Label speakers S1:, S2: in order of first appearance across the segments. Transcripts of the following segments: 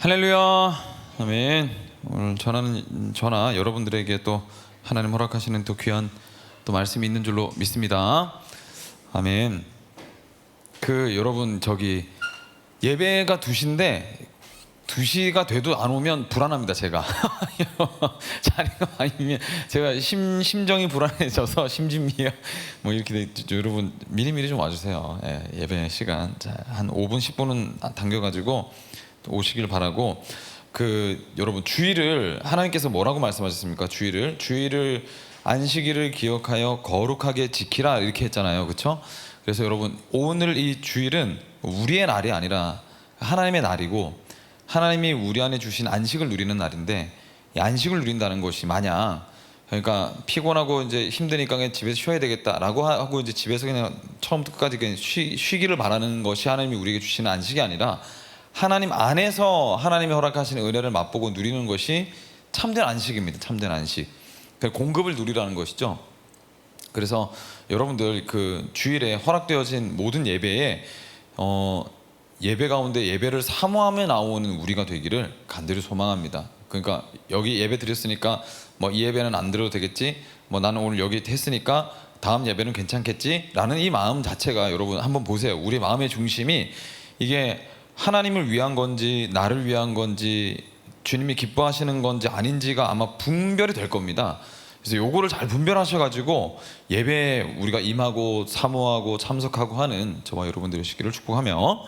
S1: 할렐루야, 아멘. 오늘 전하 여러분들에게 또 하나님 허락하시는 또 귀한 또 말씀이 있는 줄로 믿습니다. 아멘. 여러분 예배가 2시인데 2시가 돼도 안 오면 불안합니다. 제가 자리가 아니면 제가 심정이 불안해져서 심진미야 뭐 이렇게 여러분 미리미리 좀 와주세요. 예배 시간 한 5분 10분은 당겨가지고 오시길 바라고. 여러분 주일을 하나님께서 뭐라고 말씀하셨습니까? 주일을 안식일을 기억하여 거룩하게 지키라 이렇게 했잖아요, 그렇죠? 그래서 여러분 오늘 이 주일은 우리의 날이 아니라 하나님의 날이고 하나님이 우리 안에 주신 안식을 누리는 날인데, 이 안식을 누린다는 것이 마냥 그러니까 피곤하고 이제 힘드니까 그냥 집에서 쉬어야 되겠다라고 하고 이제 집에서 그냥 처음부터 끝까지 그냥 쉬기를 바라는 것이 하나님이 우리에게 주시는 안식이 아니라, 하나님 안에서 하나님이 허락하시는 은혜를 맛보고 누리는 것이 참된 안식입니다. 참된 안식. 공급을 누리라는 것이죠. 그래서 여러분들 주일에 허락되어진 모든 예배에 예배 가운데 예배를 사모하며 나오는 우리가 되기를 간절히 소망합니다. 그러니까 여기 예배 드렸으니까 뭐 이 예배는 안 드려도 되겠지, 뭐 나는 오늘 여기 했으니까 다음 예배는 괜찮겠지 라는 이 마음 자체가, 여러분 한번 보세요. 우리 마음의 중심이 이게 하나님을 위한 건지 나를 위한 건지 주님이 기뻐하시는 건지 아닌지가 아마 분별이 될 겁니다. 그래서 요거를 잘 분별하셔가지고 예배에 우리가 임하고 사모하고 참석하고 하는 저와 여러분들의 시기를 축복하며,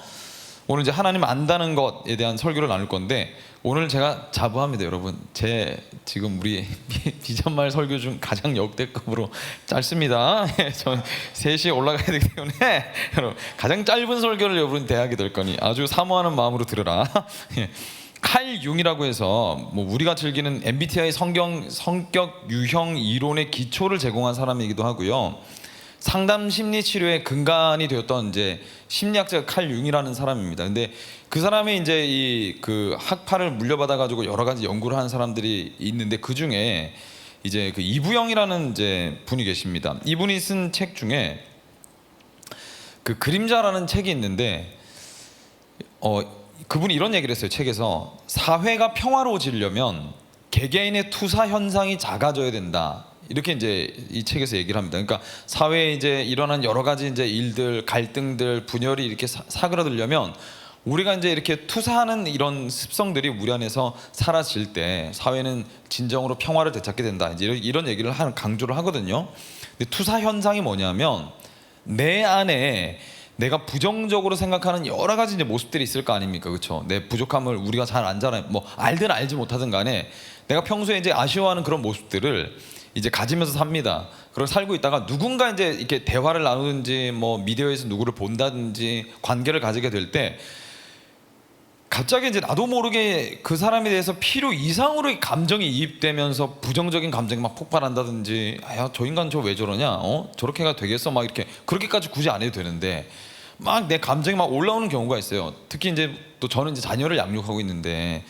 S1: 오늘 이제 하나님 안다는 것에 대한 설교를 나눌 건데, 오늘 제가 자부합니다. 여러분 지금 우리 비전말 설교 중 가장 역대급으로 짧습니다. 전 3시에 올라가야 되기 때문에 여러분 가장 짧은 설교를 여러분 대하게 될 거니 아주 사모하는 마음으로 들으라. 칼 융이라고 해서 뭐 우리가 즐기는 MBTI 성격 유형 이론의 기초를 제공한 사람이기도 하고요. 상담 심리 치료의 근간이 되었던 이제 심리학자 칼 융이라는 사람입니다. 근데 그 사람이 이제 학파를 물려받아 가지고 여러 가지 연구를 한 사람들이 있는데, 그 중에 이제 이부영이라는 이제 분이 계십니다. 이분이 쓴 책 중에 그림자라는 책이 있는데, 그분이 이런 얘기를 했어요. 책에서 사회가 평화로워지려면 개개인의 투사 현상이 작아져야 된다. 이렇게 이제 이 책에서 얘기를 합니다. 그러니까 사회에 이제 일어난 여러 가지 이제 일들, 갈등들, 분열이 이렇게 사그라들려면 우리가 이제 이렇게 투사하는 이런 습성들이 우리 안에서 사라질 때 사회는 진정으로 평화를 되찾게 된다. 이제 이런 얘기를 강조를 하거든요. 근데 투사 현상이 뭐냐면, 내 안에 내가 부정적으로 생각하는 여러 가지 이제 모습들이 있을 거 아닙니까, 그렇죠? 내 부족함을 우리가 잘 알잖아요. 뭐 알든 알지 못하든 간에 내가 평소에 이제 아쉬워하는 그런 모습들을 이제 가지면서 삽니다. 그리고 살고 있다가 누군가 이제 이렇게 대화를 나누든지 뭐 미디어에서 누구를 본다든지 관계를 가지게 될 때 갑자기 이제 나도 모르게 그 사람에 대해서 필요 이상으로 감정이 이입되면서 부정적인 감정이 막 폭발한다든지, 야, 저 인간 저 왜 저러냐, 저렇게가 되겠어, 막 이렇게 그렇게까지 굳이 안 해도 되는데 막 내 감정이 막 올라오는 경우가 있어요. 특히 이제 또 저는 이제 자녀를 양육하고 있는데,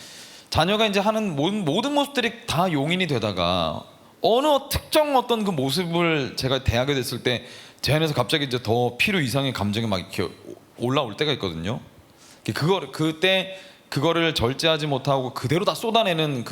S1: 자녀가 이제 하는 모든 모습들이 다 용인이 되다가 어느 특정 어떤 그 모습을 제가 대하게 됐을 때 제 안에서 갑자기 이제 더 필요 이상의 감정이 막 이렇게 올라올 때가 있거든요. 그때 그거를 절제하지 못하고 그대로 다 쏟아내는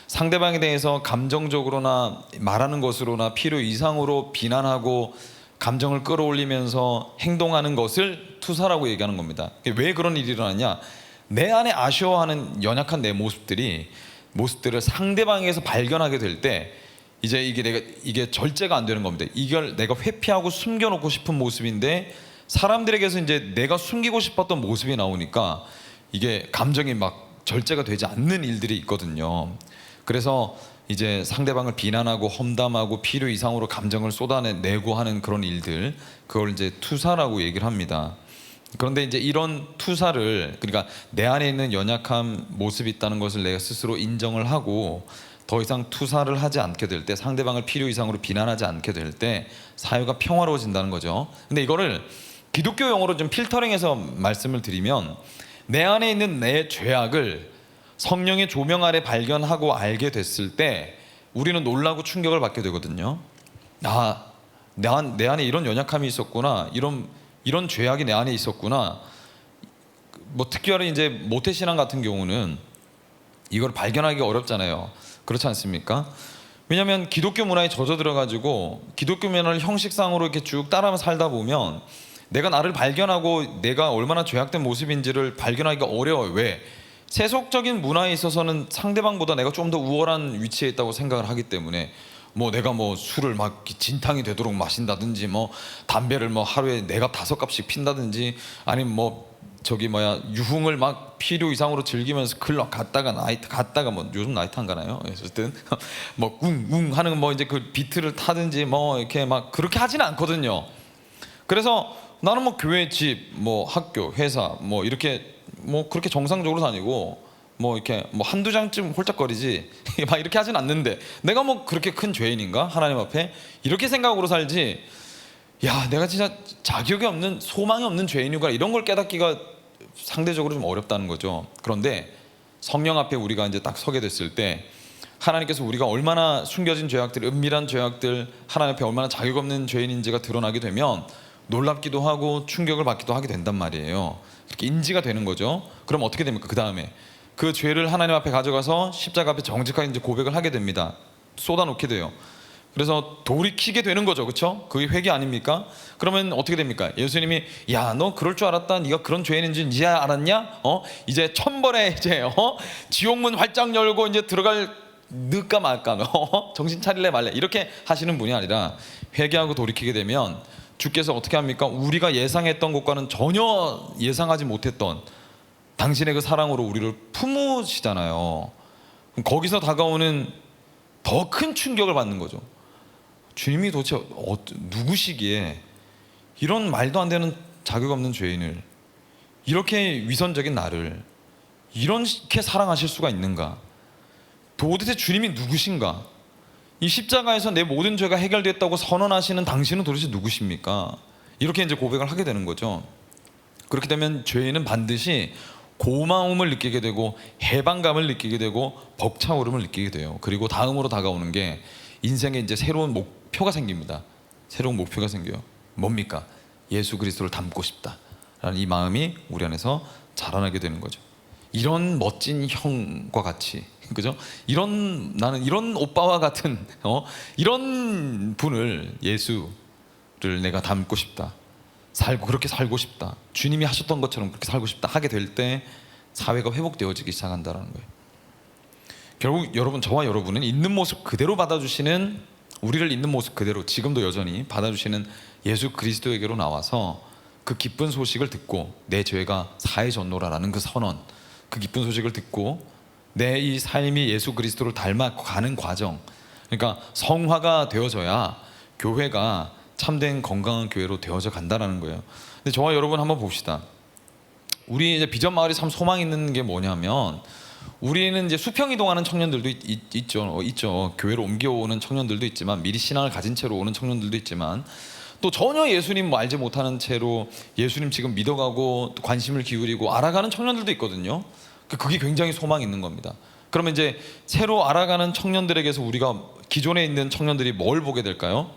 S1: 상대방에 대해서 감정적으로나 말하는 것으로나 필요 이상으로 비난하고 감정을 끌어올리면서 행동하는 것을 투사라고 얘기하는 겁니다. 왜 그런 일이 일어나냐? 내 안에 아쉬워하는 연약한 내 모습들을 상대방에서 발견하게 될 때 이제 이게 절제가 안 되는 겁니다. 이걸 내가 회피하고 숨겨놓고 싶은 모습인데 사람들에게서 이제 내가 숨기고 싶었던 모습이 나오니까 이게 감정이 막 절제가 되지 않는 일들이 있거든요. 그래서 이제 상대방을 비난하고 험담하고 필요 이상으로 감정을 쏟아내고 하는 그런 일들, 그걸 이제 투사라고 얘기를 합니다. 그런데 이제 이런 투사를, 그러니까 내 안에 있는 연약한 모습이 있다는 것을 내가 스스로 인정을 하고 더 이상 투사를 하지 않게 될 때, 상대방을 필요 이상으로 비난하지 않게 될 때 사회가 평화로워진다는 거죠. 근데 이거를 기독교 용어로 좀 필터링해서 말씀을 드리면, 내 안에 있는 내 죄악을 성령의 조명 아래 발견하고 알게 됐을 때 우리는 놀라고 충격을 받게 되거든요. 내 안에 이런 연약함이 있었구나, 이런 죄악이 내 안에 있었구나, 뭐 특별히 이제 모태신앙 같은 경우는 이걸 발견하기 어렵잖아요. 그렇지 않습니까? 왜냐하면 기독교 문화에 젖어 들어가지고 기독교 문화를 형식상으로 이렇게 쭉 따라만 살다 보면 내가 나를 발견하고 내가 얼마나 죄악된 모습인지를 발견하기가 어려워요. 왜? 세속적인 문화에 있어서는 상대방보다 내가 좀 더 우월한 위치에 있다고 생각을 하기 때문에 뭐 내가 뭐 술을 막 진탕이 되도록 마신다든지 뭐 담배를 뭐 하루에 4갑 5갑씩 핀다든지 아니면 뭐 저기 뭐야 유흥을 막 필요 이상으로 즐기면서 클럽 갔다가 나이트 갔다가 뭐 요즘 나이트 안 가나요? 어쨌든 뭐 웅웅 하는 뭐 이제 그 비트를 타든지 뭐 이렇게 막 그렇게 하지는 않거든요. 그래서 나는 뭐 교회, 집, 뭐 학교, 회사 뭐 이렇게 뭐 그렇게 정상적으로 다니고 뭐 이렇게 뭐 한두 장쯤 홀짝거리지 막 이렇게 하진 않는데 내가 뭐 그렇게 큰 죄인인가 하나님 앞에 이렇게 생각으로 살지. 야, 내가 진짜 자격이 없는 소망이 없는 죄인이구나 이런 걸 깨닫기가 상대적으로 좀 어렵다는 거죠. 그런데 성령 앞에 우리가 이제 딱 서게 됐을 때 하나님께서 우리가 얼마나 숨겨진 죄악들, 은밀한 죄악들, 하나님 앞에 얼마나 자격 없는 죄인인지가 드러나게 되면 놀랍기도 하고 충격을 받기도 하게 된단 말이에요. 이렇게 인지가 되는 거죠. 그럼 어떻게 됩니까? 그 다음에 그 죄를 하나님 앞에 가져가서 십자가 앞에 정직하게 이제 고백을 하게 됩니다. 쏟아놓게 돼요. 그래서 돌이키게 되는 거죠. 그렇죠? 그게 회개 아닙니까? 그러면 어떻게 됩니까? 예수님이 야, 너 그럴 줄 알았다. 네가 그런 죄인인지 이제 알았냐? 이제 천벌에 이제 지옥문 활짝 열고 이제 들어갈 넣을까 말까 정신 차릴래 말래 이렇게 하시는 분이 아니라 회개하고 돌이키게 되면 주께서 어떻게 합니까? 우리가 예상했던 것과는 전혀 예상하지 못했던 당신의 그 사랑으로 우리를 품으시잖아요. 거기서 다가오는 더 큰 충격을 받는 거죠. 주님이 도대체 누구시기에 이런 말도 안 되는 자격 없는 죄인을 이렇게 위선적인 나를 이렇게 사랑하실 수가 있는가? 도대체 주님이 누구신가? 이 십자가에서 내 모든 죄가 해결됐다고 선언하시는 당신은 도대체 누구십니까? 이렇게 이제 고백을 하게 되는 거죠. 그렇게 되면 죄인은 반드시 고마움을 느끼게 되고 해방감을 느끼게 되고 벅차오름을 느끼게 돼요. 그리고 다음으로 다가오는 게 인생에 이제 새로운 목표가 생깁니다. 새로운 목표가 생겨요. 뭡니까? 예수 그리스도를 닮고 싶다라는 이 마음이 우리 안에서 자라나게 되는 거죠. 이런 멋진 형과 같이, 그죠? 나는 이런 오빠와 같은 이런 분을 예수를 내가 닮고 싶다. 그렇게 살고 싶다. 주님이 하셨던 것처럼 그렇게 살고 싶다 하게 될 때 사회가 회복되어지기 시작한다는 거예요. 결국 여러분, 저와 여러분은 있는 모습 그대로 받아주시는, 우리를 있는 모습 그대로 지금도 여전히 받아주시는 예수 그리스도에게로 나와서 그 기쁜 소식을 듣고 내 죄가 사해 졌노라라는 그 선언, 그 기쁜 소식을 듣고 내 이 삶이 예수 그리스도를 닮아가는 과정, 그러니까 성화가 되어져야 교회가 참된 건강한 교회로 되어져 간다라는 거예요. 근데 저와 여러분 한번 봅시다. 우리 이제 비전 마을이 참 소망 있는 게 뭐냐면, 우리는 이제 수평 이동하는 청년들도 있죠. 교회로 옮겨오는 청년들도 있지만, 미리 신앙을 가진 채로 오는 청년들도 있지만, 또 전혀 예수님 알지 못하는 채로 예수님 지금 믿어가고 관심을 기울이고 알아가는 청년들도 있거든요. 그게 굉장히 소망이 있는 겁니다. 그러면 이제 새로 알아가는 청년들에게서 우리가 기존에 있는 청년들이 뭘 보게 될까요?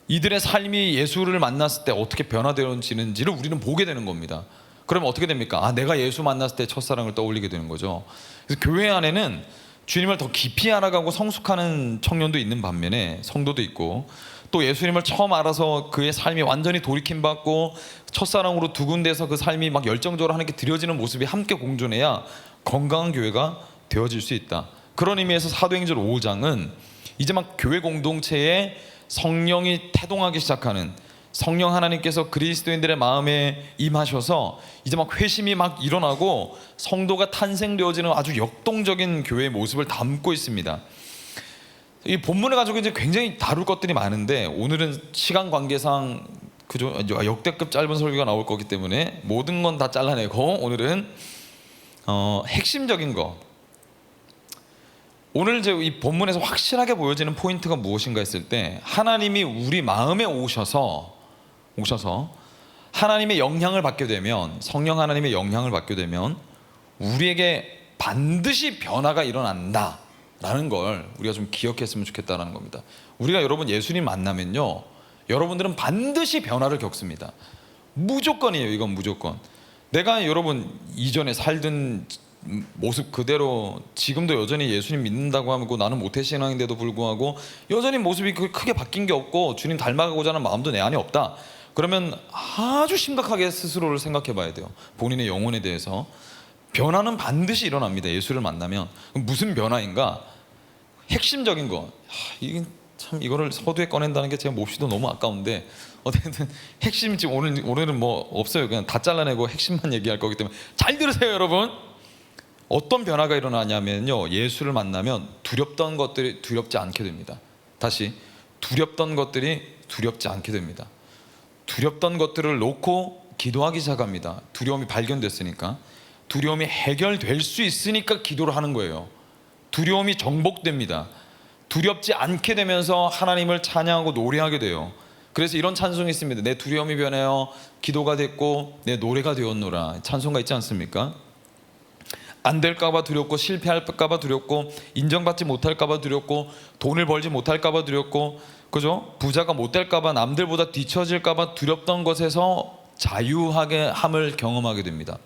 S1: 이들의 삶이 예수를 만났을 때 어떻게 변화되어지는지를 우리는 보게 되는 겁니다. 그러면 어떻게 됩니까? 내가 예수 만났을 때 첫사랑을 떠올리게 되는 거죠. 그래서 교회 안에는 주님을 더 깊이 알아가고 성숙하는 청년도 있는 반면에, 성도도 있고, 또 예수님을 처음 알아서 그의 삶이 완전히 돌이킴받고 첫사랑으로 두 군데서 그 삶이 막 열정적으로 하나님께 드려지는 모습이 함께 공존해야 건강한 교회가 되어질 수 있다. 그런 의미에서 사도행전 5장은 이제 막 교회 공동체에 성령이 태동하기 시작하는, 성령 하나님께서 그리스도인들의 마음에 임하셔서 이제 막 회심이 막 일어나고 성도가 탄생되어지는 아주 역동적인 교회의 모습을 담고 있습니다. 이 본문을 가지고 이제 굉장히 다룰 것들이 많은데, 오늘은 시간 관계상 그죠, 역대급 짧은 설교가 나올 거기 때문에 모든 건 다 잘라내고 오늘은 핵심적인 거, 오늘 이제 이 본문에서 확실하게 보여지는 포인트가 무엇인가 했을 때, 하나님이 우리 마음에 오셔서 하나님의 영향을 받게 되면, 성령 하나님의 영향을 받게 되면 우리에게 반드시 변화가 일어난다 라는 걸 우리가 좀 기억했으면 좋겠다는 겁니다. 우리가 여러분 예수님 만나면요, 여러분들은 반드시 변화를 겪습니다. 무조건이에요. 이건 무조건. 내가 여러분 이전에 살던 모습 그대로 지금도 여전히 예수님 믿는다고 하고 나는 모태신앙인데도 불구하고 여전히 모습이 크게 바뀐 게 없고 주님 닮아가고자 하는 마음도 내 안에 없다, 그러면 아주 심각하게 스스로를 생각해 봐야 돼요. 본인의 영혼에 대해서. 변화는 반드시 일어납니다. 예수를 만나면. 무슨 변화인가? 핵심적인 거. 이게 참 이거를 서두에 꺼낸다는 게 제가 몹시도 너무 아까운데 어쨌든 핵심, 지금 오늘은 뭐 없어요. 그냥 다 잘라내고 핵심만 얘기할 거기 때문에 잘 들으세요 여러분. 어떤 변화가 일어나냐면요, 예수를 만나면 두렵던 것들이 두렵지 않게 됩니다. 다시, 두렵던 것들이 두렵지 않게 됩니다. 두렵던 것들을 놓고 기도하기 시작합니다. 두려움이 발견됐으니까. 두려움이 해결될 수 있으니까 기도를 하는 거예요. 두려움이 정복됩니다. 두렵지 않게 되면서 하나님을 찬양하고 노래하게 돼요. 그래서 이런 찬송이 있습니다. 내 두려움이 변하여 기도가 됐고 내 노래가 되었노라. 찬송가 있지 않습니까? 안 될까봐 두렵고, 실패할까봐 두렵고, 인정받지 못할까봐 두렵고, 돈을 벌지 못할까봐 두렵고, 그죠? 부자가 못 될까봐, 남들보다 뒤처질까봐 두렵던 것에서 자유하게 함을 경험하게 됩니다.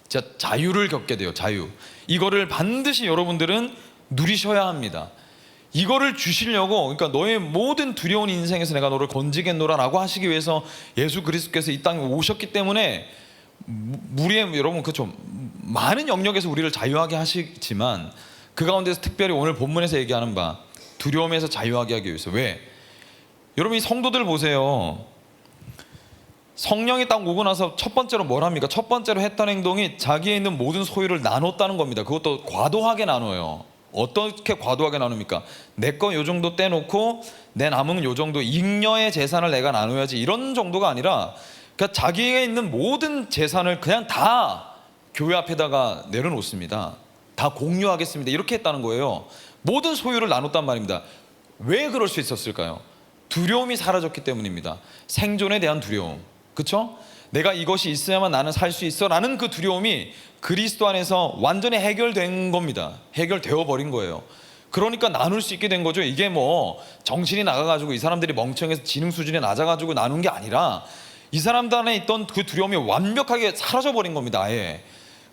S1: 자, 자유를 겪게 돼요. 자유. 이거를 반드시 여러분들은 누리셔야 합니다. 이거를 주시려고, 그러니까 너의 모든 두려운 인생에서 내가 너를 건지겠노라 라고 하시기 위해서 예수 그리스도께서 이 땅에 오셨기 때문에, 우리의 여러분, 그렇죠, 많은 영역에서 우리를 자유하게 하시지만 그 가운데서 특별히 오늘 본문에서 얘기하는 바 두려움에서 자유하게 하기 위해서. 왜? 여러분, 이 성도들 보세요. 성령이 딱 오고 나서 첫 번째로 뭘 합니까? 첫 번째로 했던 행동이 자기에 있는 모든 소유를 나눴다는 겁니다. 그것도 과도하게 나눠요. 어떻게 과도하게 나눕니까? 내 거 요 정도 떼놓고 내 남은 요 정도, 잉여의 재산을 내가 나눠야지, 이런 정도가 아니라, 그러니까 자기에 있는 모든 재산을 그냥 다 교회 앞에다가 내려놓습니다. 다 공유하겠습니다. 이렇게 했다는 거예요. 모든 소유를 나눴단 말입니다. 왜 그럴 수 있었을까요? 두려움이 사라졌기 때문입니다. 생존에 대한 두려움. 그렇죠? 내가 이것이 있어야만 나는 살 수 있어 라는 그 두려움이 그리스도 안에서 완전히 해결된 겁니다. 해결되어 버린 거예요. 그러니까 나눌 수 있게 된 거죠. 이게 뭐 정신이 나가가지고 이 사람들이 멍청해서 지능 수준이 낮아가지고 나눈 게 아니라 이 사람들 안에 있던 그 두려움이 완벽하게 사라져 버린 겁니다. 아예.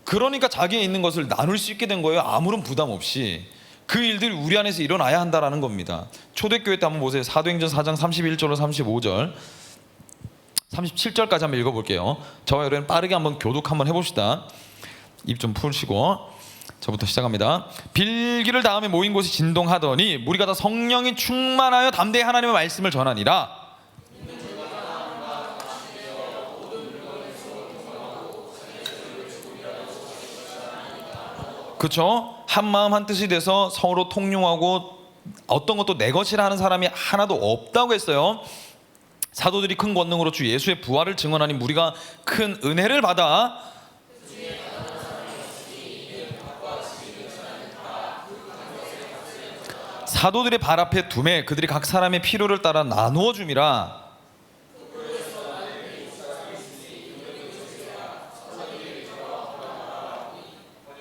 S1: 그러니까 자기에 있는 것을 나눌 수 있게 된 거예요. 아무런 부담 없이. 그 일들이 우리 안에서 일어나야 한다라는 겁니다. 초대교회 때 한번 보세요. 사도행전 4장 31절로 35절 37절까지 한번 읽어볼게요. 저와 여러분 빠르게 한번 교독 한번 해봅시다. 입 좀 푸시고 저부터 시작합니다. 빌기를 다음에 모인 곳이 진동하더니 무리가 다 성령이 충만하여 담대히 하나님의 말씀을 전하니라. 그렇죠? 한 마음 한 뜻이 돼서 서로 통용하고 어떤 것도 내 것이라 하는 사람이 하나도 없다고 했어요. 사도들이 큰 권능으로 주 예수의 부활을 증언하니 무리가 큰 은혜를 받아 사도들의 발 앞에 두매 그들이 각 사람의 필요를 따라 나누어 줌이라.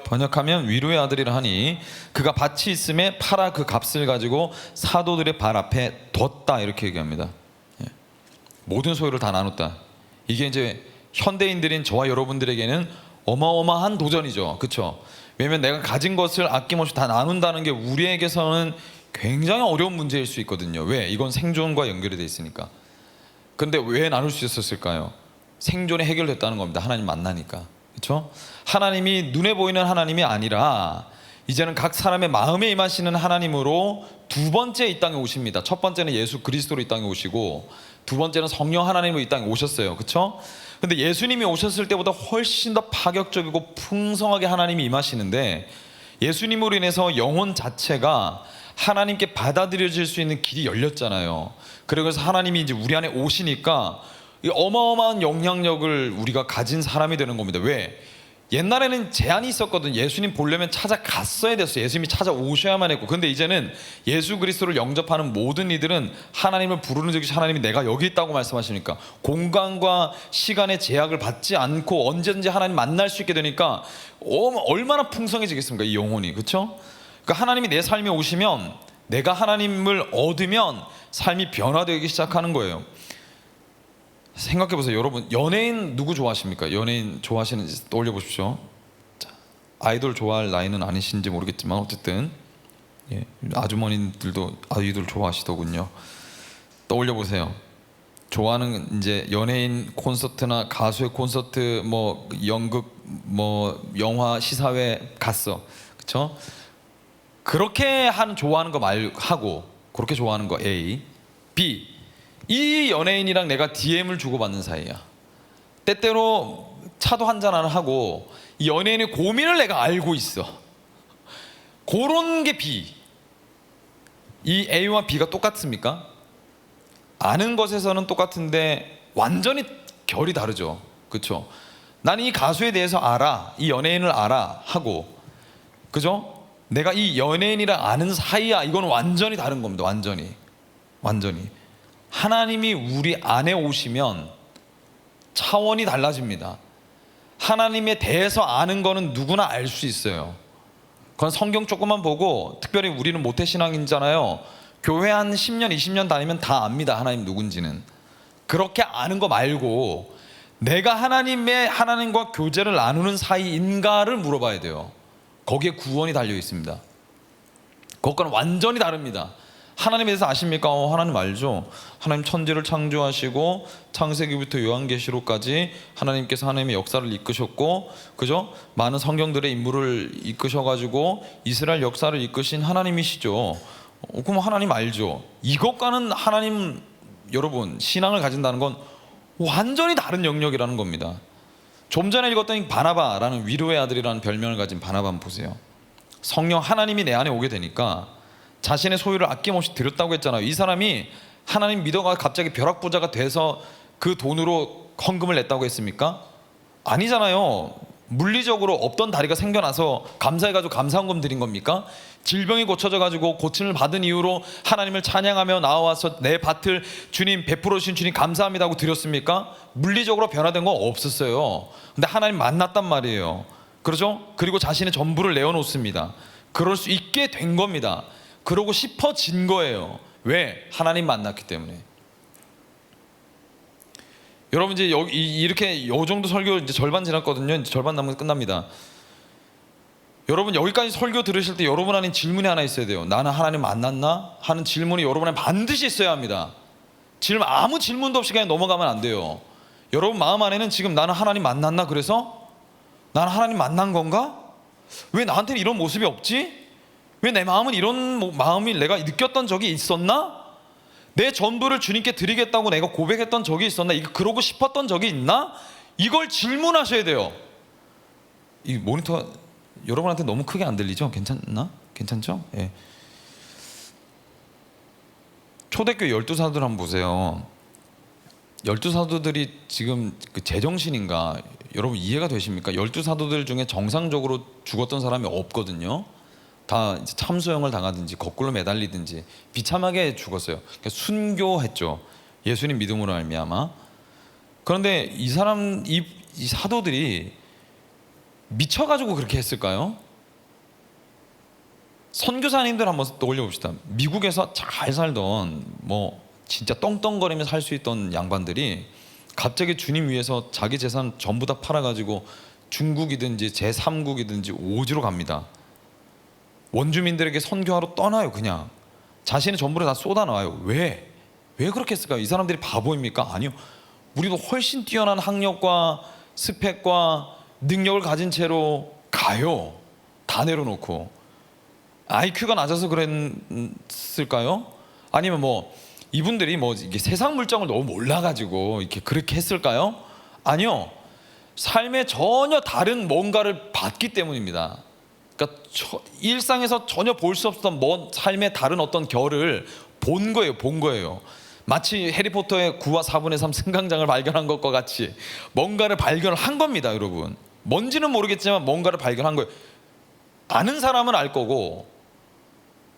S1: 번역하면 위로의 아들이라 하니 그가 밭이 있음에 팔아 그 값을 가지고 사도들의 발 앞에 뒀다, 이렇게 얘기합니다. 모든 소유를 다 나눴다. 이게 이제 현대인들인 저와 여러분들에게는 어마어마한 도전이죠. 그렇죠? 왜냐면 내가 가진 것을 아낌없이 다 나눈다는 게 우리에게서는 굉장히 어려운 문제일 수 있거든요. 왜? 이건 생존과 연결이 돼 있으니까. 그런데 왜 나눌 수 있었을까요? 생존이 해결됐다는 겁니다. 하나님 만나니까. 그렇죠? 하나님이 눈에 보이는 하나님이 아니라 이제는 각 사람의 마음에 임하시는 하나님으로 두 번째 이 땅에 오십니다. 첫 번째는 예수 그리스도로 이 땅에 오시고 두 번째는 성령 하나님으로 이 땅에 오셨어요. 그렇죠? 근데 예수님이 오셨을 때보다 훨씬 더 파격적이고 풍성하게 하나님이 임하시는데, 예수님으로 인해서 영혼 자체가 하나님께 받아들여질 수 있는 길이 열렸잖아요. 그래서 하나님이 이제 우리 안에 오시니까 이 어마어마한 영향력을 우리가 가진 사람이 되는 겁니다. 왜? 옛날에는 제한이 있었거든. 예수님 보려면 찾아갔어야 됐어요. 예수님이 찾아오셔야만 했고. 근데 이제는 예수 그리스도를 영접하는 모든 이들은 하나님을 부르는 즉시 하나님이 내가 여기 있다고 말씀하시니까 공간과 시간의 제약을 받지 않고 언제든지 하나님 만날 수 있게 되니까 얼마나 풍성해지겠습니까? 이 영혼이. 그렇죠? 그러니까 하나님이 내 삶에 오시면, 내가 하나님을 얻으면 삶이 변화되기 시작하는 거예요. 생각해 보세요. 여러분 연예인 누구 좋아하십니까? 연예인 좋아하시는지 떠올려 보십시오. 자, 아이돌 좋아할 나이는 아니신지 모르겠지만 어쨌든 예, 아주머니들도 아이돌 좋아하시더군요. 떠올려 보세요. 좋아하는 이제 연예인 콘서트나 가수의 콘서트, 뭐 연극, 뭐 영화, 시사회 갔어, 그렇죠? 그렇게 하는 좋아하는 거 말하고 그렇게 좋아하는 거 A, B, 이 연예인이랑 내가 DM을 주고받는 사이야. 때때로 차도 한잔 하고 이 연예인의 고민을 내가 알고 있어. 그런 게 B. 이 A와 B가 똑같습니까? 아는 것에서는 똑같은데 완전히 결이 다르죠. 그렇죠? 나는 이 가수에 대해서 알아, 이 연예인을 알아 하고, 그죠? 내가 이 연예인이랑 아는 사이야, 이건 완전히 다른 겁니다. 완전히 하나님이 우리 안에 오시면 차원이 달라집니다. 하나님에 대해서 아는 거는 누구나 알 수 있어요. 그건 성경 조금만 보고, 특별히 우리는 모태신앙이잖아요. 교회 한 10년 20년 다니면 다 압니다. 하나님 누군지는. 그렇게 아는 거 말고 내가 하나님과 교제를 나누는 사이인가를 물어봐야 돼요. 거기에 구원이 달려 있습니다. 그것과는 완전히 다릅니다. 하나님에 대해서 아십니까? 하나님 알죠. 하나님 천지를 창조하시고 창세기부터 요한계시록까지 하나님께서 하나님의 역사를 이끄셨고, 그죠? 많은 성경들의 인물을 이끄셔가지고 이스라엘 역사를 이끄신 하나님이시죠. 그럼 하나님 알죠. 이것과는 하나님, 여러분 신앙을 가진다는 건 완전히 다른 영역이라는 겁니다. 좀 전에 읽었던 바나바라는 위로의 아들이라는 별명을 가진 바나바 한번 보세요. 성령 하나님이 내 안에 오게 되니까 자신의 소유를 아낌없이 드렸다고 했잖아요. 이 사람이 하나님 믿어가 갑자기 벼락부자가 돼서 그 돈으로 헌금을 냈다고 했습니까? 아니잖아요. 물리적으로 없던 다리가 생겨나서 감사해가지고 감사헌금 드린 겁니까? 질병이 고쳐져가지고 고침을 받은 이후로 하나님을 찬양하며 나와서 내 밭을 주님 베풀어 주신 주님 감사합니다 하고 드렸습니까? 물리적으로 변화된 거 없었어요. 근데 하나님 만났단 말이에요. 그렇죠? 그리고 자신의 전부를 내어놓습니다. 그럴 수 있게 된 겁니다. 그러고 싶어진 거예요. 왜? 하나님 만났기 때문에. 여러분 이제 이렇게 요 정도 설교 이제 절반 지났거든요. 이제 절반 남으면 끝납니다. 여러분 여기까지 설교 들으실 때 여러분 안에 질문이 하나 있어야 돼요. 나는 하나님 만났나? 하는 질문이 여러분 안에 반드시 있어야 합니다. 아무 질문도 없이 그냥 넘어가면 안 돼요. 여러분 마음 안에는 지금 나는 하나님 만났나? 그래서 나는 하나님 만난 건가? 왜 나한테는 이런 모습이 없지? 왜 내 마음은 이런 마음이 내가 느꼈던 적이 있었나? 내 전부를 주님께 드리겠다고 내가 고백했던 적이 있었나? 이거 그러고 싶었던 적이 있나? 이걸 질문하셔야 돼요. 이 모니터 여러분한테 너무 크게 안 들리죠? 괜찮나? 괜찮죠? 예. 초대교회 12사도들 한번 보세요. 12사도들이 지금 그 제정신인가? 여러분 이해가 되십니까? 12사도들 중에 정상적으로 죽었던 사람이 없거든요. 다 이제 참수형을 당하든지 거꾸로 매달리든지 비참하게 죽었어요. 그러니까 순교했죠. 예수님 믿음으로 말미암아. 그런데 이 사도들이 미쳐가지고 그렇게 했을까요? 선교사님들 한번 떠올려 봅시다. 미국에서 잘 살던 뭐 진짜 떵떵거리며 살 수 있던 양반들이 갑자기 주님 위해서 자기 재산 전부 다 팔아가지고 중국이든지 제3국이든지 오지로 갑니다. 원주민들에게 선교하러 떠나요. 그냥 자신의 전부를 다 쏟아놔요. 왜 그렇게 했을까요? 이 사람들이 바보입니까? 아니요. 우리도 훨씬 뛰어난 학력과 스펙과 능력을 가진 채로 가요. 다 내려놓고. IQ가 낮아서 그랬을까요? 아니면 뭐 이분들이 뭐 이게 세상 물정을 너무 몰라가지고 이렇게 그렇게 했을까요? 아니요. 삶에 전혀 다른 뭔가를 봤기 때문입니다. 그러니까 일상에서 전혀 볼 수 없었던 먼 삶의 다른 어떤 결을 본 거예요. 마치 해리포터의 9와 4분의 3 승강장을 발견한 것과 같이 뭔가를 발견한 겁니다. 여러분 뭔지는 모르겠지만 뭔가를 발견한 거예요. 아는 사람은 알 거고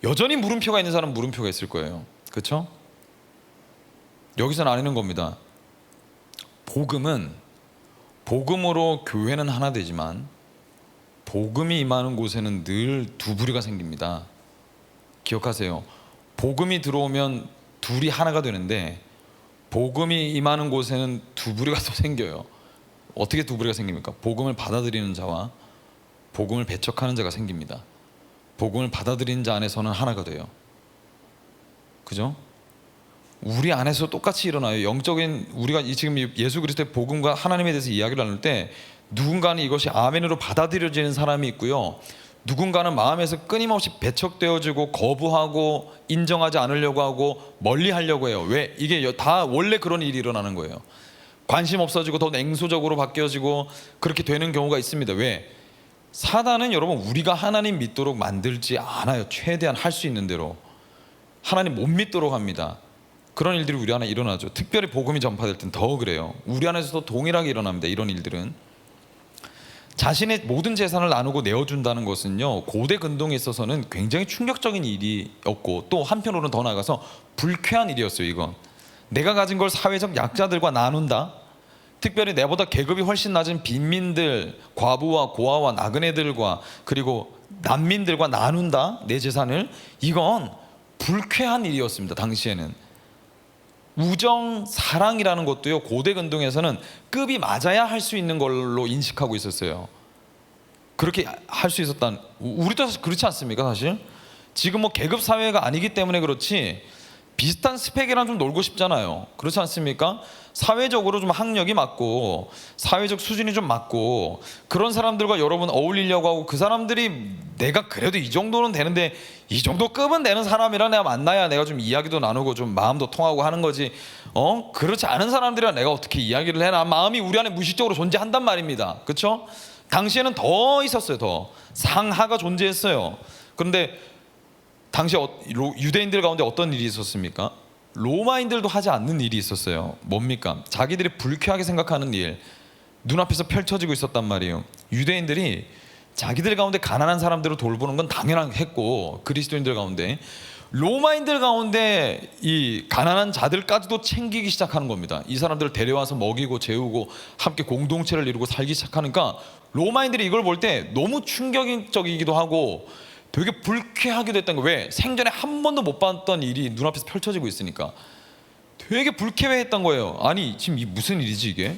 S1: 여전히 물음표가 있는 사람은 물음표가 있을 거예요. 그렇죠? 여기서는 아는 겁니다. 복음으로 교회는 하나 되지만 복음이 임하는 곳에는 늘 두 부류가 생깁니다. 기억하세요. 복음이 들어오면 둘이 하나가 되는데 복음이 임하는 곳에는 두 부류가 또 생겨요. 어떻게 두 부류가 생깁니까? 복음을 받아들이는 자와 복음을 배척하는 자가 생깁니다. 복음을 받아들이는 자 안에서는 하나가 돼요. 그죠? 우리 안에서 똑같이 일어나요. 영적인 우리가 지금 예수 그리스도의 복음과 하나님에 대해서 이야기를 나눌 때 누군가는 이것이 아멘으로 받아들여지는 사람이 있고요, 누군가는 마음에서 끊임없이 배척되어지고 거부하고 인정하지 않으려고 하고 멀리하려고 해요. 왜? 이게 다 원래 그런 일이 일어나는 거예요. 관심 없어지고 더 냉소적으로 바뀌어지고 그렇게 되는 경우가 있습니다. 왜? 사단은 여러분 우리가 하나님 믿도록 만들지 않아요. 최대한 할 수 있는 대로 하나님 못 믿도록 합니다. 그런 일들이 우리 안에 일어나죠. 특별히 복음이 전파될 땐 더 그래요. 우리 안에서도 동일하게 일어납니다. 이런 일들은. 자신의 모든 재산을 나누고 내어준다는 것은요, 고대 근동에 있어서는 굉장히 충격적인 일이었고 또 한편으로는 더 나아가서 불쾌한 일이었어요. 이건 내가 가진 걸 사회적 약자들과 나눈다, 특별히 내보다 계급이 훨씬 낮은 빈민들, 과부와 고아와 나그네들과 그리고 난민들과 나눈다, 내 재산을. 이건 불쾌한 일이었습니다. 당시에는. 우정, 사랑이라는 것도요, 고대 근동에서는 급이 맞아야 할 수 있는 걸로 인식하고 있었어요. 그렇게 할 수 있었다는, 우리도 사실 그렇지 않습니까? 사실 지금 뭐 계급 사회가 아니기 때문에 그렇지 비슷한 스펙이랑 좀 놀고 싶잖아요. 그렇지 않습니까? 사회적으로 좀 학력이 맞고 사회적 수준이 좀 맞고 그런 사람들과 여러분 어울리려고 하고, 그 사람들이 내가 그래도 이 정도는 되는데 이 정도 급은 되는 사람이랑 내가 만나야 내가 좀 이야기도 나누고 좀 마음도 통하고 하는 거지, 그렇지 않은 사람들이랑 내가 어떻게 이야기를 해나, 마음이 우리 안에 무의식적으로 존재한단 말입니다. 그렇죠? 당시에는 더 있었어요. 더 상하가 존재했어요. 그런데 당시 유대인들 가운데 어떤 일이 있었습니까? 로마인들도 하지 않는 일이 있었어요. 뭡니까? 자기들이 불쾌하게 생각하는 일, 눈앞에서 펼쳐지고 있었단 말이에요. 유대인들이 자기들 가운데 가난한 사람들을 돌보는 건 당연하게 했고, 그리스도인들 가운데 로마인들 가운데 이 가난한 자들까지도 챙기기 시작하는 겁니다. 이 사람들을 데려와서 먹이고 재우고 함께 공동체를 이루고 살기 시작하니까 로마인들이 이걸 볼 때 너무 충격적이기도 하고 되게 불쾌하기도 했던 거예요. 왜? 생전에 한 번도 못 봤던 일이 눈앞에서 펼쳐지고 있으니까 되게 불쾌했던 거예요. 아니 지금 이 무슨 일이지 이게?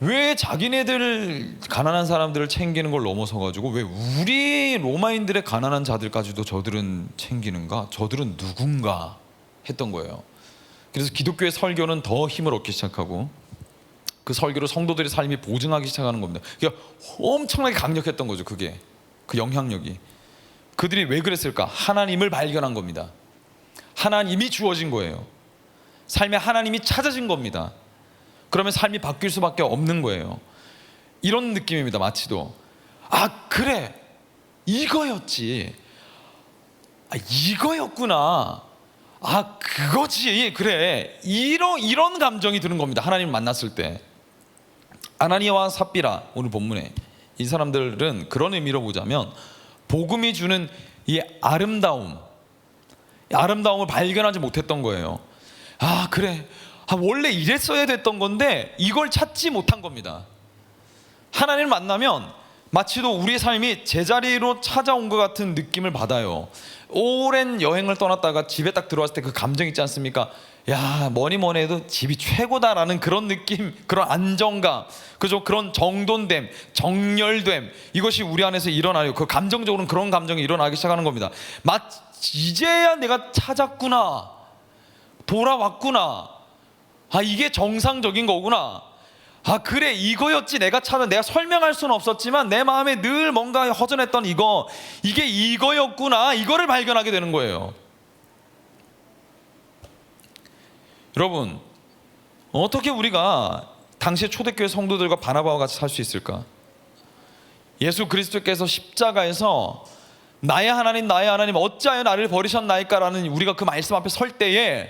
S1: 왜 자기네들 가난한 사람들을 챙기는 걸 넘어서 가지고 왜 우리 로마인들의 가난한 자들까지도 저들은 챙기는가? 저들은 누군가? 했던 거예요. 그래서 기독교의 설교는 더 힘을 얻기 시작하고 그 설교를 성도들의 삶이 보증하기 시작하는 겁니다. 그러니까 엄청나게 강력했던 거죠. 그게 그 영향력이. 그들이 왜 그랬을까? 하나님을 발견한 겁니다. 하나님이 주어진 거예요. 삶에 하나님이 찾아진 겁니다. 그러면 삶이 바뀔 수밖에 없는 거예요. 이런 느낌입니다. 마치도 그래 이거였지, 이거였구나, 그거지, 그래, 이런 감정이 드는 겁니다. 하나님을 만났을 때. 아나니아와 삽비라, 오늘 본문에 이 사람들은 그런 의미로 보자면 복음이 주는 이 아름다움을 발견하지 못했던 거예요. 그래, 원래 이랬어야 됐던 건데 이걸 찾지 못한 겁니다. 하나님을 만나면 마치도 우리의 삶이 제자리로 찾아온 것 같은 느낌을 받아요. 오랜 여행을 떠났다가 집에 딱 들어왔을 때 그 감정 있지 않습니까? 야, 뭐니 해도 집이 최고다라는 그런 느낌, 그런 안정감, 그죠? 그런 정돈됨, 정열됨, 이것이 우리 안에서 일어나요. 그 감정적으로는 그런 감정이 일어나기 시작하는 겁니다. 이제야 내가 찾았구나, 돌아왔구나, 이게 정상적인 거구나, 그래 이거였지, 내가 설명할 수는 없었지만 내 마음에 늘 뭔가 허전했던 이게 이거였구나, 이거를 발견하게 되는 거예요. 여러분, 어떻게 우리가 당시의 초대교회 성도들과 바나바와 같이 살 수 있을까? 예수 그리스도께서 십자가에서 나의 하나님 어찌하여 나를 버리셨나이까 라는 우리가 그 말씀 앞에 설 때에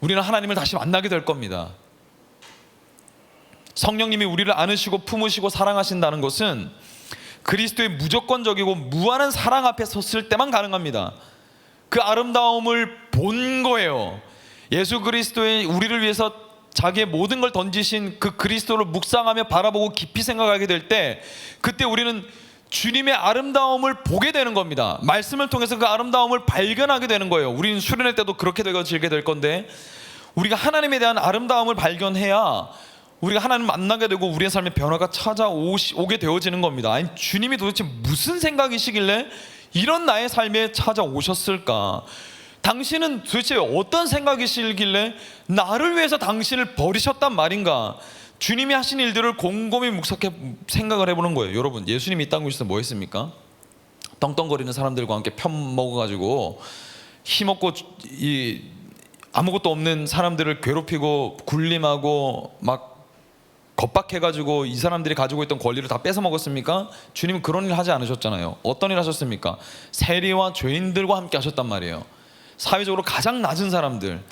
S1: 우리는 하나님을 다시 만나게 될 겁니다. 성령님이 우리를 안으시고 품으시고 사랑하신다는 것은 그리스도의 무조건적이고 무한한 사랑 앞에 섰을 때만 가능합니다. 그 아름다움을 본 거예요. 예수 그리스도의 우리를 위해서 자기의 모든 걸 던지신 그 그리스도를 묵상하며 바라보고 깊이 생각하게 될 때, 그때 우리는 주님의 아름다움을 보게 되는 겁니다. 말씀을 통해서 그 아름다움을 발견하게 되는 거예요. 우리는 수련회 때도 그렇게 되어지게 될 건데, 우리가 하나님에 대한 아름다움을 발견해야 우리가 하나님 만나게 되고 우리의 삶에 변화가 찾아오게 되어지는 겁니다. 아니, 주님이 도대체 무슨 생각이시길래 이런 나의 삶에 찾아오셨을까? 당신은 도대체 어떤 생각이시길래 나를 위해서 당신을 버리셨단 말인가? 주님이 하신 일들을 곰곰이 묵삭해 생각을 해보는 거예요. 여러분, 예수님이 이 땅에 오셔서 뭐 했습니까? 떵떵거리는 사람들과 함께 편 먹어가지고 힘없고 아무것도 없는 사람들을 괴롭히고 굴림하고 막 겁박해가지고 이 사람들이 가지고 있던 권리를 다 뺏어 먹었습니까? 주님은 그런 일 하지 않으셨잖아요. 어떤 일 하셨습니까? 세리와 죄인들과 함께 하셨단 말이에요. 사회적으로 가장 낮은 사람들,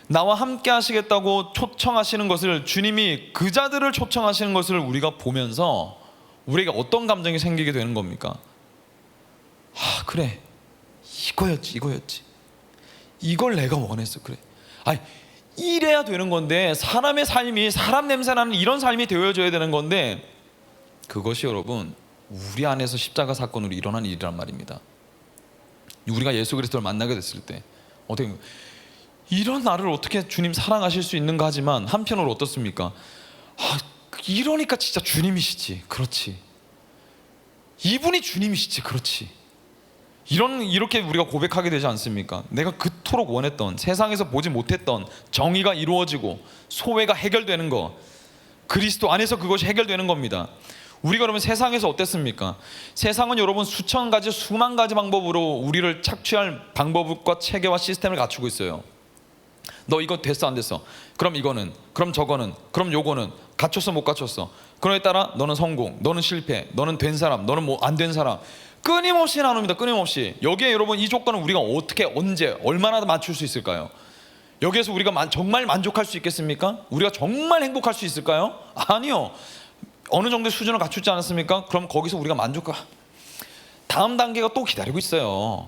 S1: 나와 함께 하시겠다고 초청하시는 것을, 주님이 그 자들을 초청하시는 것을 우리가 보면서 우리에게 어떤 감정이 생기게 되는 겁니까? 그래, 이거였지 이걸 내가 원했어. 그래, 아니, 이래야 되는 건데, 사람의 삶이 사람 냄새나는 이런 삶이 되어져야 되는 건데, 그것이 여러분 우리 안에서 십자가 사건으로 일어난 일이란 말입니다. 우리가 예수 그리스도를 만나게 됐을 때 어떻게, 이런 나를 어떻게 주님 사랑하실 수 있는가 하지만 한편으로 어떻습니까? 이러니까 진짜 주님이시지. 그렇지, 이분이 주님이시지. 그렇지, 이렇게 우리가 고백하게 되지 않습니까? 내가 그토록 원했던, 세상에서 보지 못했던 정의가 이루어지고 소외가 해결되는 것, 그리스도 안에서 그것이 해결되는 겁니다. 우리가 그러면 세상에서 어땠습니까? 세상은 여러분 수천 가지, 수만 가지 방법으로 우리를 착취할 방법과 체계와 시스템을 갖추고 있어요. 너 이거 됐어 안 됐어? 그럼 이거는, 그럼 저거는, 그럼 요거는 갖췄어 못 갖췄어? 그러에 따라 너는 성공, 너는 실패, 너는 된 사람, 너는 뭐 안 된 사람, 끊임없이 나눕니다. 끊임없이. 여기에 여러분 이 조건을 우리가 어떻게, 언제, 얼마나 맞출 수 있을까요? 여기에서 우리가 정말 만족할 수 있겠습니까? 우리가 정말 행복할 수 있을까요? 아니요. 어느 정도의 수준을 갖추지 않았습니까? 그럼 거기서 우리가 다음 단계가 또 기다리고 있어요.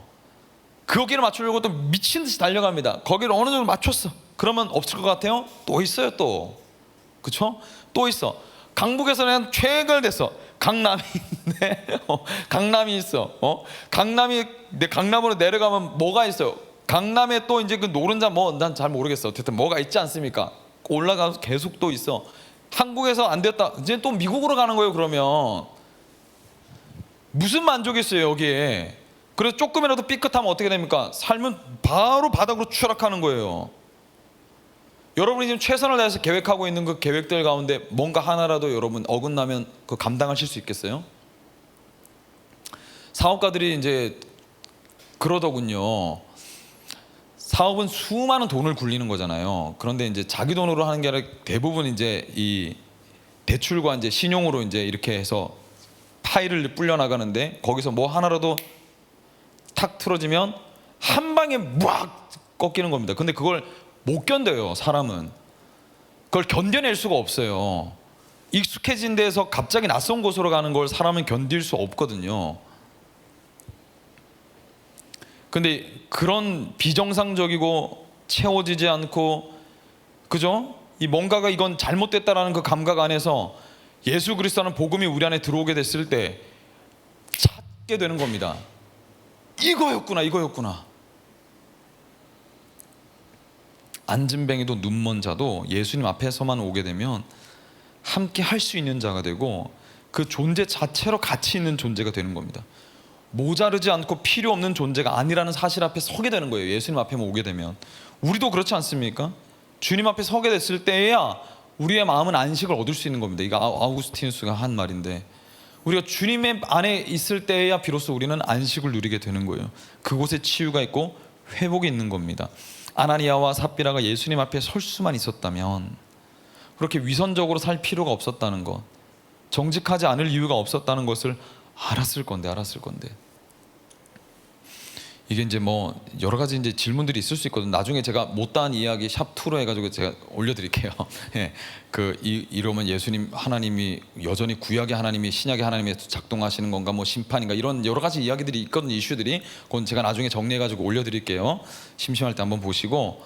S1: 거기를 맞추려고 또 미친 듯이 달려갑니다. 거기를 어느 정도 맞췄어. 그러면 없을 것 같아요? 또 있어요. 또, 그쵸? 또 있어. 강북에서는 최근 됐어. 강남이 있네. 강남이 있어. 강남으로 내려가면 뭐가 있어요? 강남에 또 이제 그 노른자, 난 잘 모르겠어. 어쨌든 뭐가 있지 않습니까? 올라가서 계속 또 있어. 한국에서 안 됐다, 이제 또 미국으로 가는 거예요. 그러면 무슨 만족이 있어요 여기에? 그래서 조금이라도 삐끗하면 어떻게 됩니까? 삶은 바로 바닥으로 추락하는 거예요. 여러분이 지금 최선을 다해서 계획하고 있는 그 계획들 가운데 뭔가 하나라도 여러분 어긋나면 그 감당하실 수 있겠어요? 사업가들이 이제 그러더군요. 사업은 수많은 돈을 굴리는 거잖아요. 그런데 이제 자기 돈으로 하는 게 아니라 대부분 이제 이 대출과 이제 신용으로 이제 이렇게 해서 파일을 불려 나가는데, 거기서 뭐 하나라도 탁 틀어지면 한 방에 막 꺾이는 겁니다. 근데 그걸 못 견뎌요. 사람은 그걸 견뎌낼 수가 없어요. 익숙해진 데서 갑자기 낯선 곳으로 가는 걸 사람은 견딜 수 없거든요. 근데 그런 비정상적이고 채워지지 않고, 그죠? 이 뭔가가 이건 잘못됐다라는 그 감각 안에서 예수 그리스도라는 복음이 우리 안에 들어오게 됐을 때 찾게 되는 겁니다. 이거였구나. 안진뱅이도 눈먼 자도 예수님 앞에서만 오게 되면 함께 할 수 있는 자가 되고, 그 존재 자체로 가치 있는 존재가 되는 겁니다. 모자르지 않고 필요 없는 존재가 아니라는 사실 앞에 서게 되는 거예요. 예수님 앞에만 오게 되면. 우리도 그렇지 않습니까? 주님 앞에 서게 됐을 때에야 우리의 마음은 안식을 얻을 수 있는 겁니다. 이거 아우구스티누스가 한 말인데, 우리가 주님의 안에 있을 때에야 비로소 우리는 안식을 누리게 되는 거예요. 그곳에 치유가 있고 회복이 있는 겁니다. 아나니아와 삽비라가 예수님 앞에 설 수만 있었다면, 그렇게 위선적으로 살 필요가 없었다는 것, 정직하지 않을 이유가 없었다는 것을 알았을 건데. 이게 이제 뭐 여러 가지 이제 질문들이 있을 수 있거든요. 나중에 제가 못다한 이야기 샵2로 해가지고 제가 올려드릴게요. 예, 이러면 예수님 하나님이 여전히 구약의 하나님이 신약의 하나님에 작동하시는 건가, 뭐 심판인가, 이런 여러 가지 이야기들이 있거든요. 이슈들이. 그건 제가 나중에 정리해가지고 올려드릴게요. 심심할 때 한번 보시고.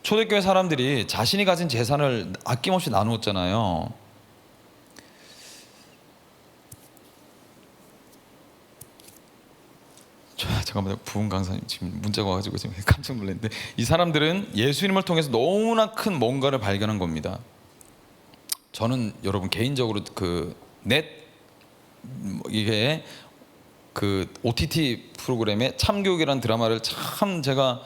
S1: 초대교회 사람들이 자신이 가진 재산을 아낌없이 나누었잖아요. 잠깐만요. 부흥 강사님 지금 문자가 와가지고 지금 깜짝 놀랐는데, 이 사람들은 예수님을 통해서 너무나 큰 뭔가를 발견한 겁니다. 저는 여러분 개인적으로 이게 그 OTT 프로그램의 참교육이라는 드라마를 참 제가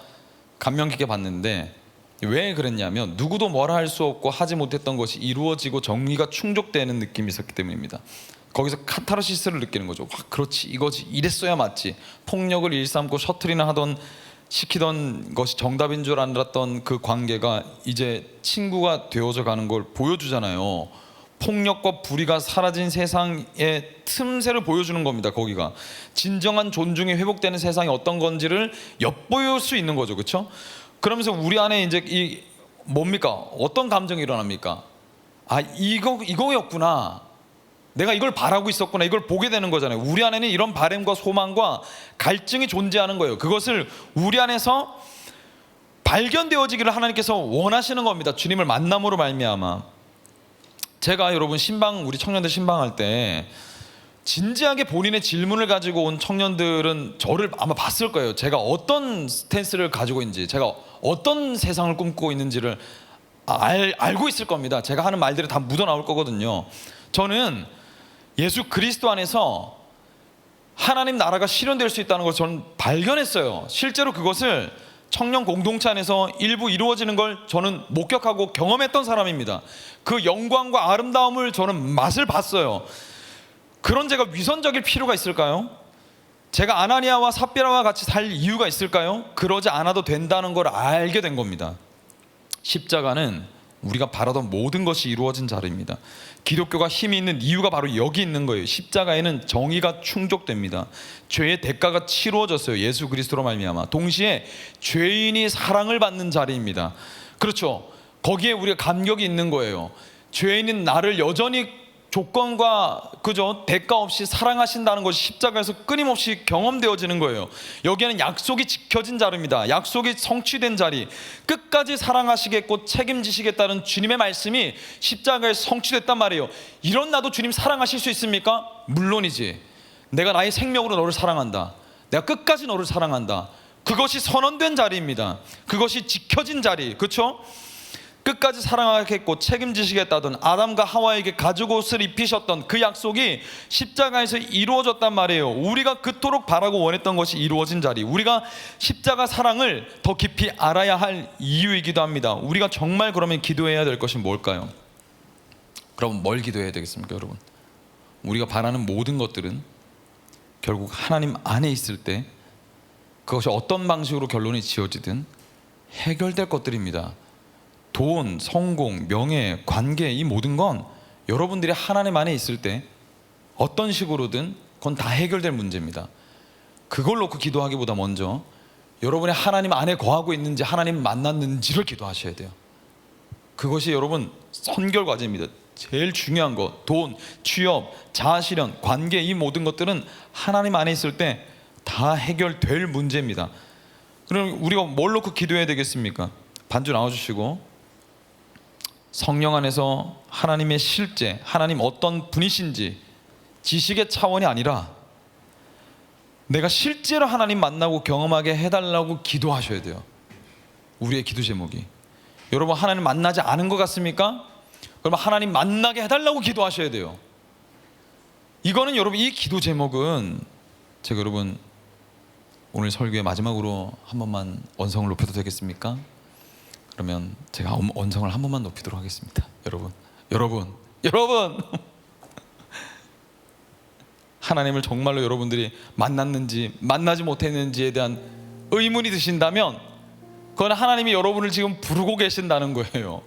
S1: 감명 깊게 봤는데, 왜 그랬냐면 누구도 뭐라 할 수 없고 하지 못했던 것이 이루어지고 정의가 충족되는 느낌이 있었기 때문입니다. 거기서 카타르시스를 느끼는 거죠. 와, 그렇지, 이거지, 이랬어야 맞지. 폭력을 일삼고 셔틀이나 시키던 것이 정답인 줄 알았던 그 관계가 이제 친구가 되어져 가는 걸 보여주잖아요. 폭력과 불의가 사라진 세상의 틈새를 보여주는 겁니다. 거기가 진정한 존중이 회복되는 세상이 어떤 건지를 엿보일 수 있는 거죠. 그렇죠? 그러면서 우리 안에 이제 이 뭡니까? 어떤 감정이 일어납니까? 아, 이거였구나. 내가 이걸 바라고 있었구나. 이걸 보게 되는 거잖아요. 우리 안에는 이런 바램과 소망과 갈증이 존재하는 거예요. 그것을 우리 안에서 발견되어지기를 하나님께서 원하시는 겁니다. 주님을 만남으로 말미암아. 제가 여러분 우리 청년들 신방할 때 진지하게 본인의 질문을 가지고 온 청년들은 저를 아마 봤을 거예요. 제가 어떤 스탠스를 가지고 있는지, 제가 어떤 세상을 꿈꾸고 있는지를 알고 있을 겁니다. 제가 하는 말들이 다 묻어나올 거거든요. 저는 예수 그리스도 안에서 하나님 나라가 실현될 수 있다는 것을 저는 발견했어요. 실제로 그것을 청년 공동체 안에서 일부 이루어지는 걸 저는 목격하고 경험했던 사람입니다. 그 영광과 아름다움을 저는 맛을 봤어요. 그런 제가 위선적일 필요가 있을까요? 제가 아나니아와 삽비라와 같이 살 이유가 있을까요? 그러지 않아도 된다는 걸 알게 된 겁니다. 십자가는 우리가 바라던 모든 것이 이루어진 자리입니다. 기독교가 힘이 있는 이유가 바로 여기 있는 거예요. 십자가에는 정의가 충족됩니다. 죄의 대가가 치루어졌어요. 예수 그리스도로 말미암아. 동시에 죄인이 사랑을 받는 자리입니다. 그렇죠. 거기에 우리가 감격이 있는 거예요. 죄인인 나를 여전히 조건과 대가 없이 사랑하신다는 것이 십자가에서 끊임없이 경험되어지는 거예요. 여기에는 약속이 지켜진 자리입니다. 약속이 성취된 자리, 끝까지 사랑하시겠고 책임지시겠다는 주님의 말씀이 십자가에서 성취됐단 말이에요. 이런 나도 주님 사랑하실 수 있습니까? 물론이지. 내가 나의 생명으로 너를 사랑한다. 내가 끝까지 너를 사랑한다. 그것이 선언된 자리입니다. 그것이 지켜진 자리, 그렇죠? 끝까지 사랑하겠고 책임지시겠다던 아담과 하와에게 가죽옷을 입히셨던 그 약속이 십자가에서 이루어졌단 말이에요. 우리가 그토록 바라고 원했던 것이 이루어진 자리, 우리가 십자가 사랑을 더 깊이 알아야 할 이유이기도 합니다. 우리가 정말 그러면 기도해야 될 것이 뭘까요? 그럼 뭘 기도해야 되겠습니까, 여러분? 우리가 바라는 모든 것들은 결국 하나님 안에 있을 때 그것이 어떤 방식으로 결론이 지어지든 해결될 것들입니다. 돈, 성공, 명예, 관계, 이 모든 건 여러분들이 하나님 안에 있을 때 어떤 식으로든 그건 다 해결될 문제입니다. 그걸 놓고 기도하기보다 먼저 여러분이 하나님 안에 거하고 있는지, 하나님 만났는지를 기도하셔야 돼요. 그것이 여러분 선결 과제입니다. 제일 중요한 거, 돈, 취업, 자아실현, 관계, 이 모든 것들은 하나님 안에 있을 때 다 해결될 문제입니다. 그럼 우리가 뭘 놓고 기도해야 되겠습니까? 반주 나와주시고, 성령 안에서 하나님의 실제, 하나님 어떤 분이신지 지식의 차원이 아니라 내가 실제로 하나님 만나고 경험하게 해달라고 기도하셔야 돼요. 우리의 기도 제목이. 여러분, 하나님 만나지 않은 것 같습니까? 그러면 하나님 만나게 해달라고 기도하셔야 돼요. 이거는 여러분, 이 기도 제목은 제가 여러분 오늘 설교의 마지막으로 한 번만 언성을 높여도 되겠습니까? 그러면 제가 언성을 한 번만 높이도록 하겠습니다. 여러분 하나님을 정말로 여러분들이 만났는지 만나지 못했는지에 대한 의문이 드신다면 그건 하나님이 여러분을 지금 부르고 계신다는 거예요.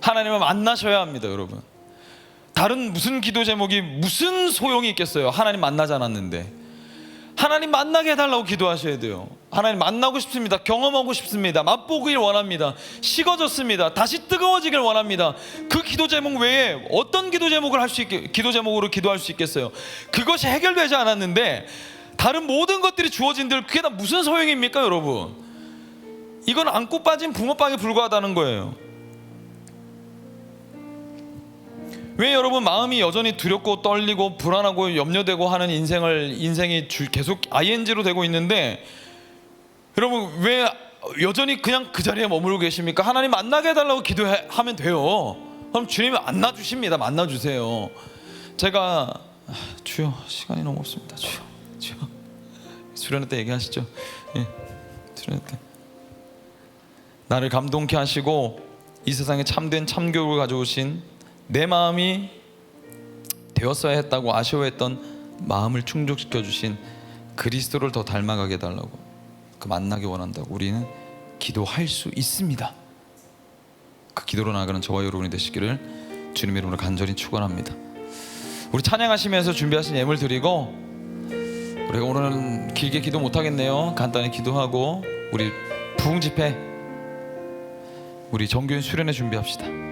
S1: 하나님을 만나셔야 합니다, 여러분. 다른 무슨 기도 제목이 무슨 소용이 있겠어요? 하나님 만나지 않았는데. 하나님 만나게 해달라고 기도하셔야 돼요. 하나님 만나고 싶습니다. 경험하고 싶습니다. 맛보길 원합니다. 식어졌습니다. 다시 뜨거워지길 원합니다. 그 기도 제목 외에 어떤 기도 제목을 기도 제목으로 기도할 수 있겠어요? 그것이 해결되지 않았는데 다른 모든 것들이 주어진들 그게 다 무슨 소용입니까, 여러분? 이건 안고 빠진 붕어빵에 불과하다는 거예요. 왜 여러분 마음이 여전히 두렵고 떨리고 불안하고 염려되고 하는 인생이 계속 ing로 되고 있는데, 여러분 왜 여전히 그냥 그 자리에 머물고 계십니까? 하나님 만나게 해달라고 기도하면 돼요. 그럼 주님이 만나주십니다. 만나주세요. 제가 주여, 시간이 너무 없습니다. 주여 수련회 때 얘기하시죠. 예, 수련회 때 나를 감동케 하시고 이 세상에 참된 참교육을 가져오신, 내 마음이 되었어야 했다고 아쉬워했던 마음을 충족시켜 주신 그리스도를 더 닮아가게 해달라고, 그 만나기 원한다고 우리는 기도할 수 있습니다. 그 기도로 나아가는 저와 여러분이 되시기를 주님의 이름으로 간절히 축원합니다. 우리 찬양하시면서 준비하신 예물 드리고, 우리가 오늘은 길게 기도 못하겠네요. 간단히 기도하고 우리 부흥 집회, 우리 정교인 수련회 준비합시다.